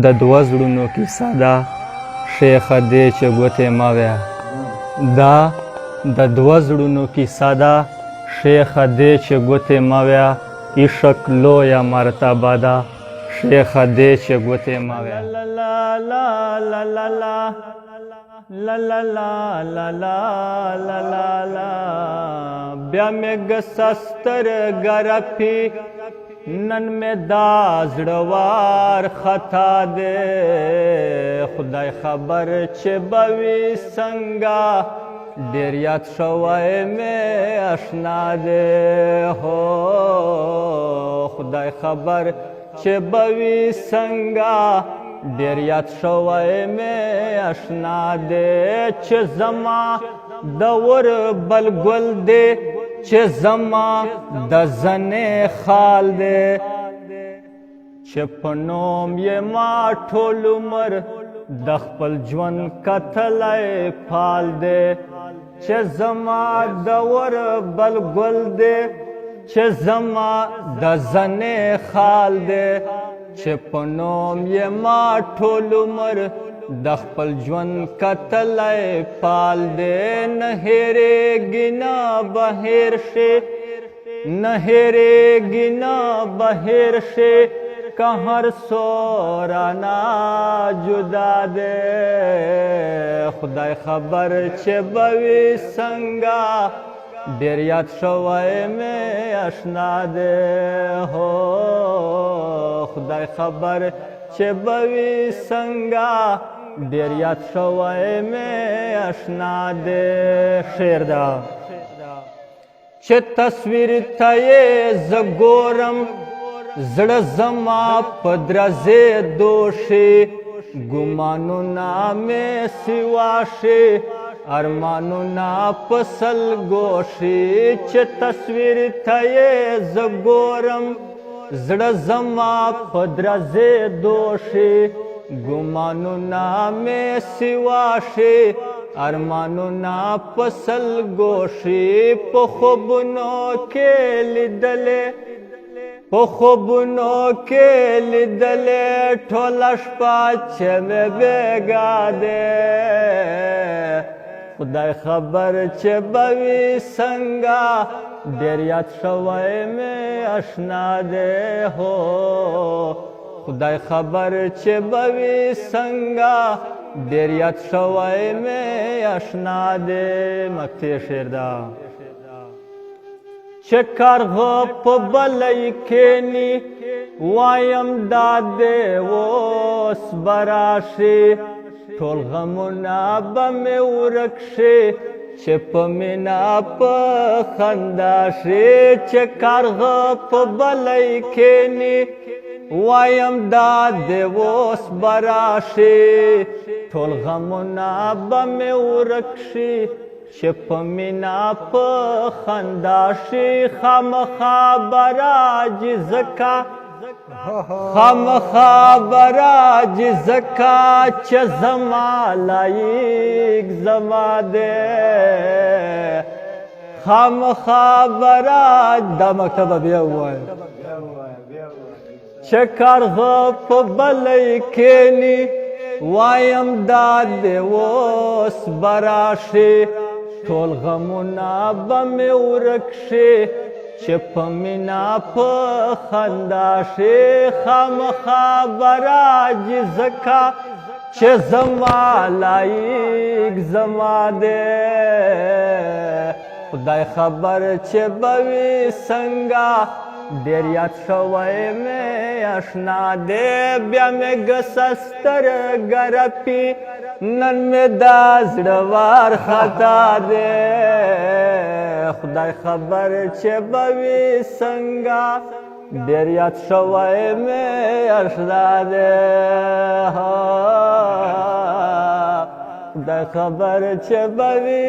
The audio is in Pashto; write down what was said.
د دوه زړونو کیسه ده شیخه دې چې ګوتې مه ویه دا د دوه زړونو کیسه ده شیخه دې چې ګوتې مه ویه عشق لویه مرتبه ده شیخه دې چې ګوتې مه ویه بیا مې ګسه سترګه رپي نن مې دا زړوار خطا دی خدای خبر چې به وي څنګه ډېر یاد شوی مې اشنا دی هو خدای خبر چې به وي څنګه ډېر یاد شوی مې اشنا دی چې زما د ور بل ګل دی چې زما د زنې خال دی چې په نوم یې ما ټول عمر د خپل ژوند کتلی پال دی چې زما د ور بل ګل دی چې زما د زنې خال دی چې په نوم یې ما ټول عمر د خپل ژوند کتلی پال دی نه هېرېږي نه به هېر شي نه هېرېږي نه به هېر شي که هر څو رانه جدا دی خدای خبر چې به وي څنګه ډېر یاد شوی مې اشنا دی هو خدای خبر چې به وي څنګه ډېر یاد شوی مې اشنا دی شعر ده چې تصویر ته یې زه ګورم زړه زما په درزېدو شي ګمانونه مې سوا شي ارمانونه په سلګو شي چې تصویر ته یې زه ګورم زړه زما په درزېدو شي ګمانونه مې سوا شي ارمانونه په سلګو شي په خوبونو کې لیدلې په خوبونو کې لیدلې ټوله شپه چې مې بېګا دی خدای خبر چې به وي څنګه ډېر یاد شوی مې اشنا دی هو خدای خبر چې به وي څنګه ډېر یاد شوی مې اشنا دی مقطع شعر ده چې کارغه په بلی کښېني وایم دا دی اوس به راشي ټول غمونه به مې ورک شي چې په مینه په خندا شي چې کارغه په بلی کښېني وایم دا دی اوس به راشي ټول غمونه به مې ورک شي چې په مینه په خندا شي خامخا به راځي ځکه خامخا به راځي ځکه چې زما لایق زما دی خامخا به راځي دا مکتب بیا ووایم چې کارغه په بلی کښېني وایم دا دی اوس به راشي ټول غمونه به مې ورک شي چې په مینه په خندا شي خامخا به راځي ځکه چې زما لایق زما دی خدای خبر چې به وي څنګه ډېر یاد شوی مې اشنا دی بیا مې ګسه سترګه رپي نن مې دا زړوار خطا دی خدای خبر چې به وي څنګه ډېر یاد شوی مې اشنا دی خدای خبر چې به وي